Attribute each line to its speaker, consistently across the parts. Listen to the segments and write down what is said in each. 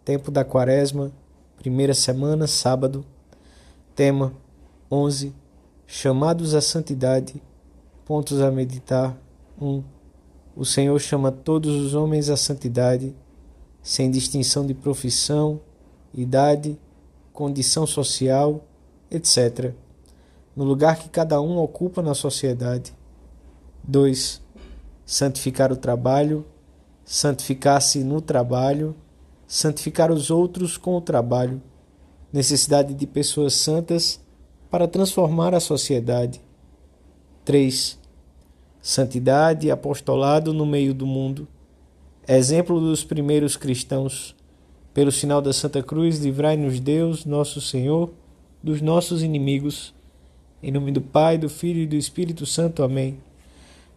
Speaker 1: tempo da Quaresma, primeira semana, sábado. Tema 11. Chamados à santidade. Pontos a meditar. 1. O Senhor chama todos os homens à santidade, sem distinção de profissão, idade, condição social, etc., no lugar que cada um ocupa na sociedade. 2. Santificar o trabalho, santificar-se no trabalho, santificar os outros com o trabalho, necessidade de pessoas santas para transformar a sociedade. 3. Santidade e apostolado no meio do mundo. Exemplo dos primeiros cristãos. Pelo sinal da Santa Cruz, livrai-nos Deus, nosso Senhor, dos nossos inimigos. Em nome do Pai, do Filho e do Espírito Santo. Amém.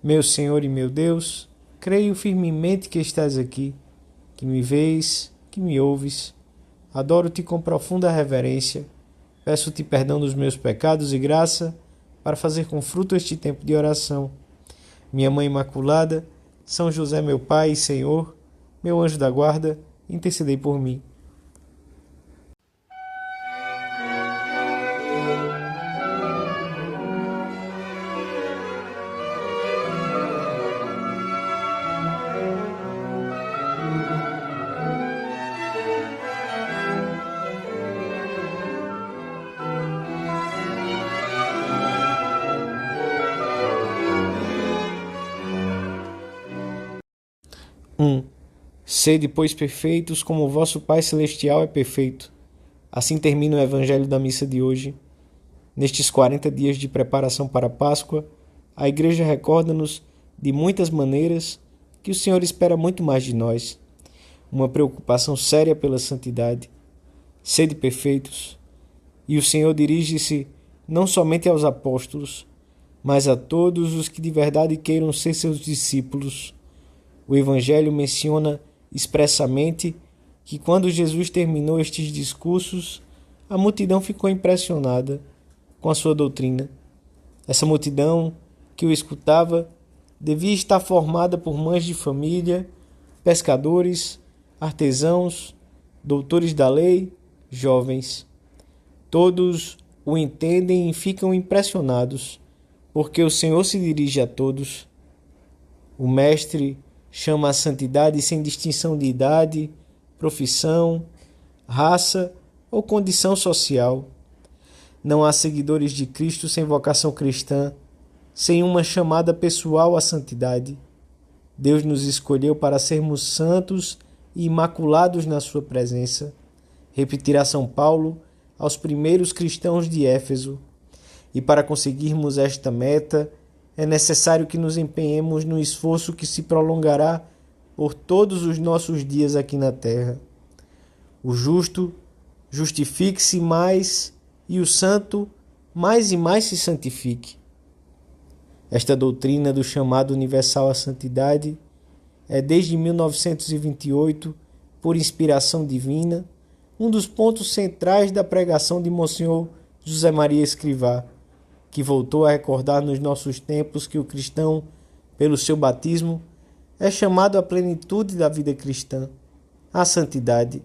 Speaker 1: Meu Senhor e meu Deus, creio firmemente que estás aqui, que me vês, que me ouves. Adoro-te com profunda reverência. Peço-te perdão dos meus pecados e graça para fazer com fruto este tempo de oração. Minha Mãe Imaculada, São José, meu Pai e Senhor, meu anjo da guarda, intercedei por mim. Sede, pois, perfeitos, como o vosso Pai Celestial é perfeito. Assim termina o Evangelho da missa de hoje. Nestes 40 dias de preparação para a Páscoa, a Igreja recorda-nos, de muitas maneiras, que o Senhor espera muito mais de nós. Uma preocupação séria pela santidade. Sede perfeitos. E o Senhor dirige-se não somente aos apóstolos, mas a todos os que de verdade queiram ser seus discípulos. O Evangelho menciona expressamente que quando Jesus terminou estes discursos, a multidão ficou impressionada com a sua doutrina. Essa multidão que o escutava devia estar formada por mães de família, pescadores, artesãos, doutores da lei, jovens. Todos o entendem e ficam impressionados, porque o Senhor se dirige a todos. O Mestre chama a santidade sem distinção de idade, profissão, raça ou condição social. Não há seguidores de Cristo sem vocação cristã, sem uma chamada pessoal à santidade. Deus nos escolheu para sermos santos e imaculados na sua presença, repetirá São Paulo aos primeiros cristãos de Éfeso. E para conseguirmos esta meta, é necessário que nos empenhemos no esforço que se prolongará por todos os nossos dias aqui na terra. O justo justifique-se mais e o santo mais e mais se santifique. Esta doutrina do chamado universal à santidade é desde 1928, por inspiração divina, um dos pontos centrais da pregação de Monsenhor José Maria Escrivá, que voltou a recordar nos nossos tempos que o cristão, pelo seu batismo, é chamado à plenitude da vida cristã, à santidade.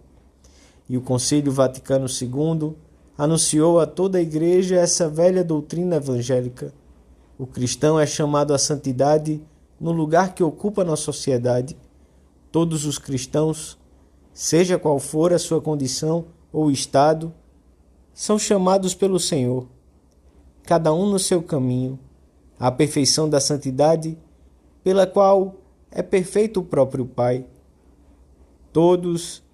Speaker 1: E o Concílio Vaticano II anunciou a toda a Igreja essa velha doutrina evangélica. O cristão é chamado à santidade no lugar que ocupa na sociedade. Todos os cristãos, seja qual for a sua condição ou estado, são chamados pelo Senhor, cada um no seu caminho, à perfeição da santidade, pela qual é perfeito o próprio Pai. Todos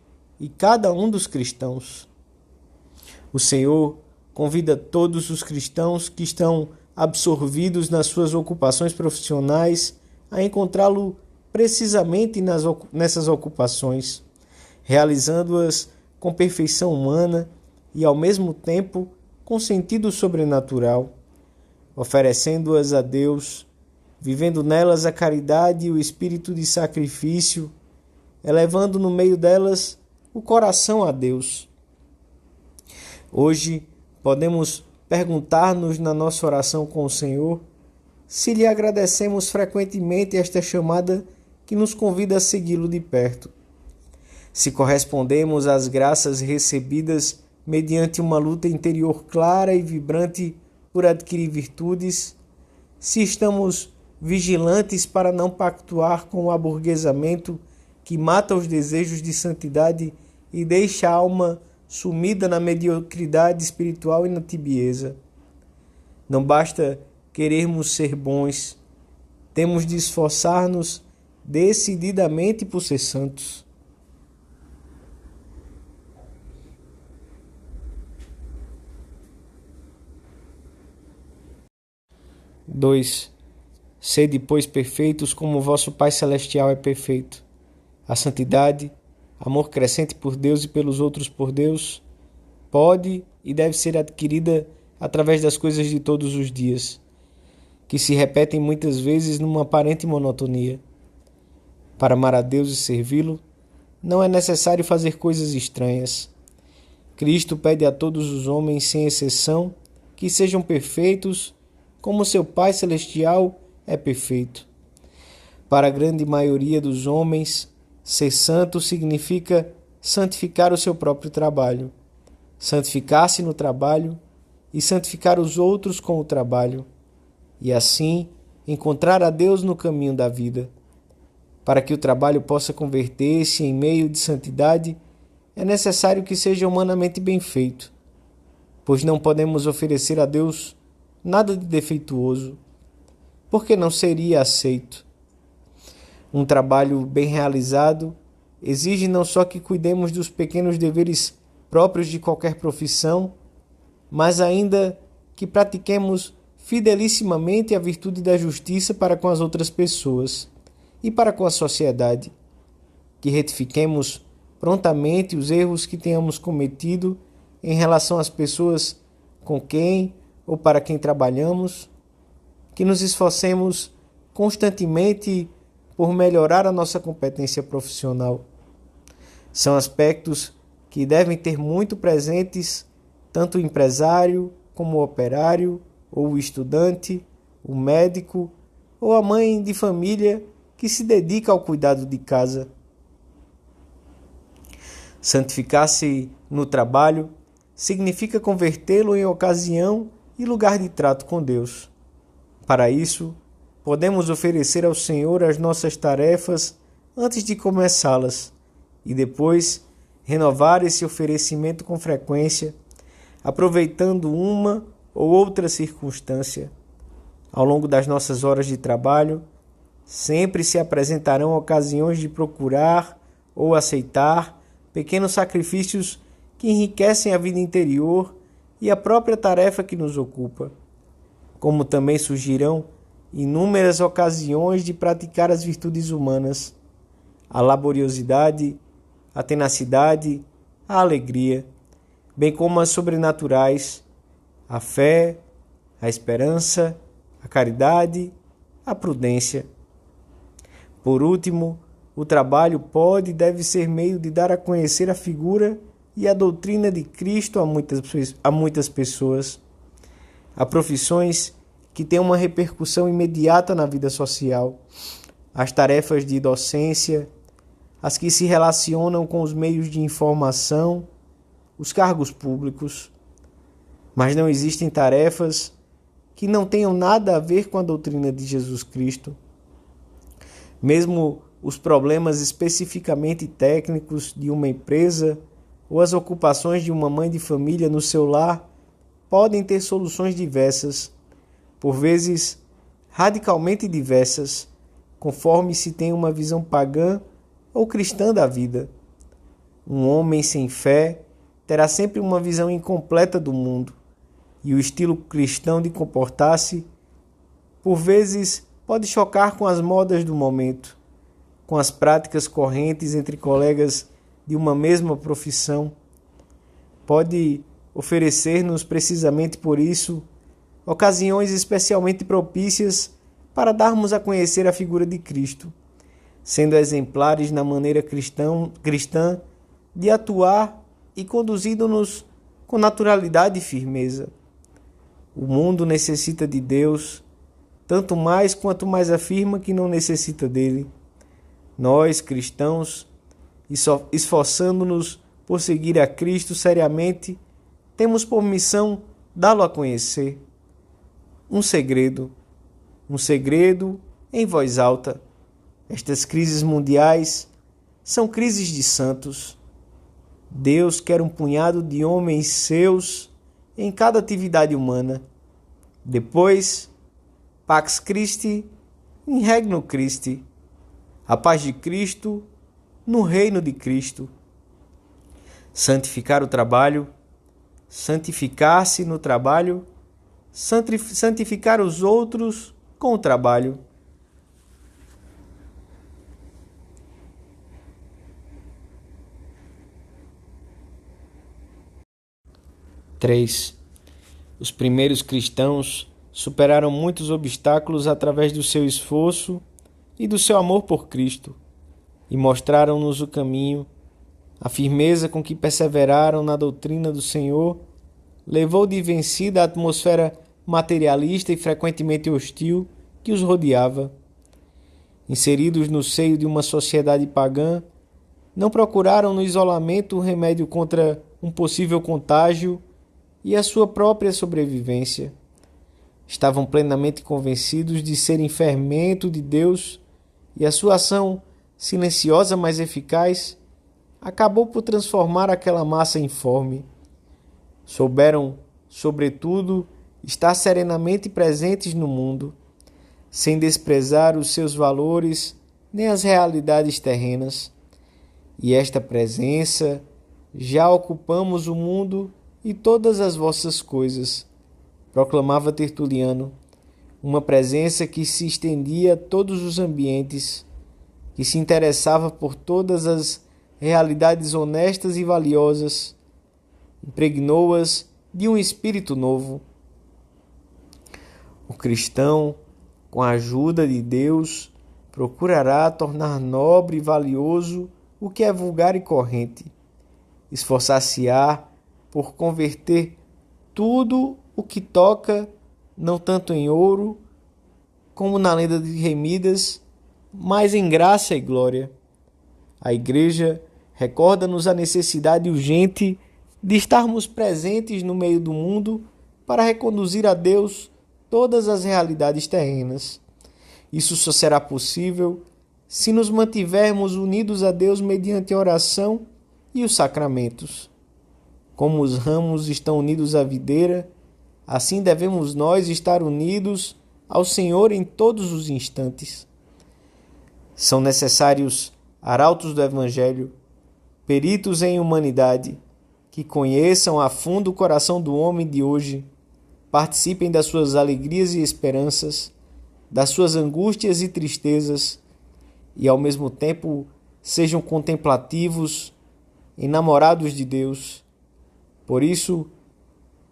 Speaker 1: e cada um dos cristãos. O Senhor convida todos os cristãos que estão absorvidos nas suas ocupações profissionais a encontrá-lo precisamente nessas ocupações, realizando-as com perfeição humana e, ao mesmo tempo, com sentido sobrenatural, oferecendo-as a Deus, vivendo nelas a caridade e o espírito de sacrifício, elevando no meio delas o coração a Deus. Hoje podemos perguntar-nos na nossa oração com o Senhor se lhe agradecemos frequentemente esta chamada que nos convida a segui-lo de perto. se correspondemos às graças recebidas mediante uma luta interior clara e vibrante por adquirir virtudes, se estamos vigilantes para não pactuar com o aburguesamento que mata os desejos de santidade e deixa a alma sumida na mediocridade espiritual e na tibieza. Não basta querermos ser bons, temos de esforçar-nos decididamente por ser santos. 2. Sede, pois, perfeitos, como vosso Pai Celestial é perfeito. A santidade, amor crescente por Deus e pelos outros por Deus, pode e deve ser adquirida através das coisas de todos os dias, que se repetem muitas vezes numa aparente monotonia. Para amar a Deus e servi-lo, não é necessário fazer coisas estranhas. Cristo pede a todos os homens, sem exceção, que sejam perfeitos, como seu Pai Celestial é perfeito. Para a grande maioria dos homens, ser santo significa santificar o seu próprio trabalho, santificar-se no trabalho e santificar os outros com o trabalho, e assim encontrar a Deus no caminho da vida. Para que o trabalho possa converter-se em meio de santidade, é necessário que seja humanamente bem feito, pois não podemos oferecer a Deus nada de defeituoso, porque não seria aceito. Um trabalho bem realizado exige não só que cuidemos dos pequenos deveres próprios de qualquer profissão, mas ainda que pratiquemos fidelissimamente a virtude da justiça para com as outras pessoas e para com a sociedade, que retifiquemos prontamente os erros que tenhamos cometido em relação às pessoas com quem ou para quem trabalhamos, que nos esforcemos constantemente por melhorar a nossa competência profissional. São aspectos que devem ter muito presentes tanto o empresário como o operário, ou o estudante, o médico, ou a mãe de família que se dedica ao cuidado de casa. Santificar-se no trabalho significa convertê-lo em ocasião e lugar de trato com Deus. Para isso, podemos oferecer ao Senhor as nossas tarefas antes de começá-las e depois renovar esse oferecimento com frequência, aproveitando uma ou outra circunstância. Ao longo das nossas horas de trabalho, sempre se apresentarão ocasiões de procurar ou aceitar pequenos sacrifícios que enriquecem a vida interior e a própria tarefa que nos ocupa, como também surgirão inúmeras ocasiões de praticar as virtudes humanas, a laboriosidade, a tenacidade, a alegria, bem como as sobrenaturais, a fé, a esperança, a caridade, a prudência. Por último, o trabalho pode e deve ser meio de dar a conhecer a figura e a doutrina de Cristo a muitas pessoas. Há profissões que têm uma repercussão imediata na vida social. As tarefas de docência, as que se relacionam com os meios de informação, os cargos públicos. Mas não existem tarefas que não tenham nada a ver com a doutrina de Jesus Cristo. Mesmo os problemas especificamente técnicos de uma empresa ou as ocupações de uma mãe de família no seu lar podem ter soluções diversas, por vezes radicalmente diversas, conforme se tem uma visão pagã ou cristã da vida. Um homem sem fé terá sempre uma visão incompleta do mundo, e o estilo cristão de comportar-se, por vezes, pode chocar com as modas do momento, com as práticas correntes entre colegas de uma mesma profissão. Pode oferecer-nos, precisamente por isso, ocasiões especialmente propícias para darmos a conhecer a figura de Cristo, sendo exemplares na maneira cristã de atuar e conduzindo-nos com naturalidade e firmeza. O mundo necessita de Deus, tanto mais quanto mais afirma que não necessita dele. Nós, cristãos, esforçando-nos por seguir a Cristo seriamente, temos por missão dá-lo a conhecer. Um segredo em voz alta. Estas crises mundiais são crises de santos. Deus quer um punhado de homens seus em cada atividade humana. Depois, Pax Christi in regno Christi. A paz de Cristo no reino de Cristo. Santificar o trabalho, santificar-se no trabalho, santificar os outros com o trabalho. Os primeiros cristãos superaram muitos obstáculos através do seu esforço e do seu amor por Cristo, e mostraram-nos o caminho. A firmeza com que perseveraram na doutrina do Senhor levou de vencida a atmosfera materialista e frequentemente hostil que os rodeava. Inseridos no seio de uma sociedade pagã, não procuraram no isolamento o remédio contra um possível contágio e a sua própria sobrevivência. Estavam plenamente convencidos de serem fermento de Deus, e a sua ação silenciosa, mas eficaz, acabou por transformar aquela massa informe. Souberam, sobretudo, estar serenamente presentes no mundo, sem desprezar os seus valores nem as realidades terrenas. E esta presença, já ocupamos o mundo e todas as vossas coisas, proclamava Tertuliano, uma presença que se estendia a todos os ambientes, que se interessava por todas as realidades honestas e valiosas, impregnou-as de um espírito novo. O cristão, com a ajuda de Deus, procurará tornar nobre e valioso o que é vulgar e corrente, esforçar-se-á por converter tudo o que toca, não tanto em ouro, como na lenda de Remidas, mas em graça e glória. A Igreja recorda-nos a necessidade urgente de estarmos presentes no meio do mundo para reconduzir a Deus todas as realidades terrenas. Isso só será possível se nos mantivermos unidos a Deus mediante a oração e os sacramentos. Como os ramos estão unidos à videira, assim devemos nós estar unidos ao Senhor em todos os instantes. São necessários arautos do Evangelho, peritos em humanidade, que conheçam a fundo o coração do homem de hoje, participem das suas alegrias e esperanças, das suas angústias e tristezas, e ao mesmo tempo sejam contemplativos, enamorados de Deus. Por isso,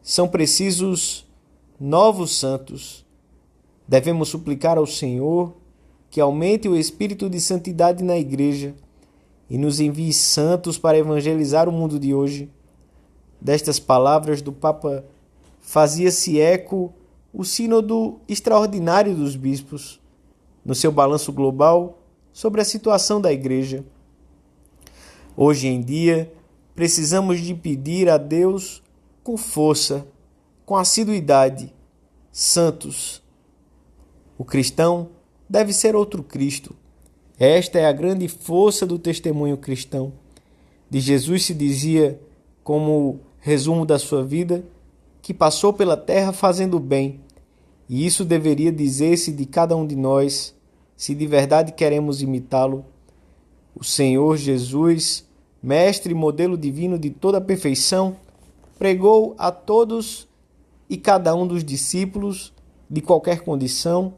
Speaker 1: são precisos novos santos. Devemos suplicar ao Senhor que aumente o espírito de santidade na Igreja e nos envie santos para evangelizar o mundo de hoje. Destas palavras do Papa fazia-se eco o Sínodo Extraordinário dos Bispos, no seu balanço global sobre a situação da Igreja. Hoje em dia, precisamos de pedir a Deus com força, com assiduidade, santos. O cristão deve ser outro Cristo. Esta é a grande força do testemunho cristão. De Jesus se dizia, como resumo da sua vida, que passou pela terra fazendo o bem. E isso deveria dizer-se de cada um de nós, se de verdade queremos imitá-lo. O Senhor Jesus, mestre e modelo divino de toda a perfeição, pregou a todos e cada um dos discípulos, de qualquer condição,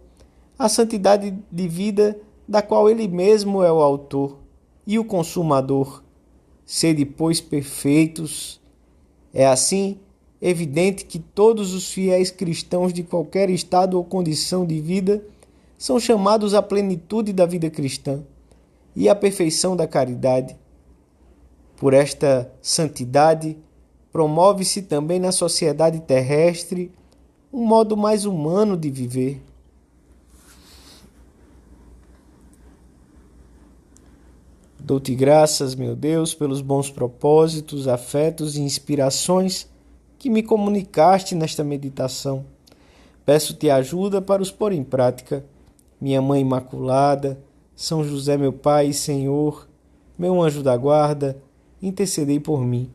Speaker 1: a santidade de vida da qual ele mesmo é o autor e o consumador. Sede, pois, perfeitos. É assim evidente que todos os fiéis cristãos de qualquer estado ou condição de vida são chamados à plenitude da vida cristã e à perfeição da caridade. Por esta santidade, promove-se também na sociedade terrestre um modo mais humano de viver. Dou-te graças, meu Deus, pelos bons propósitos, afetos e inspirações que me comunicaste nesta meditação. Peço-te ajuda para os pôr em prática. Minha Mãe Imaculada, São José, meu Pai e Senhor, meu anjo da guarda, intercedei por mim.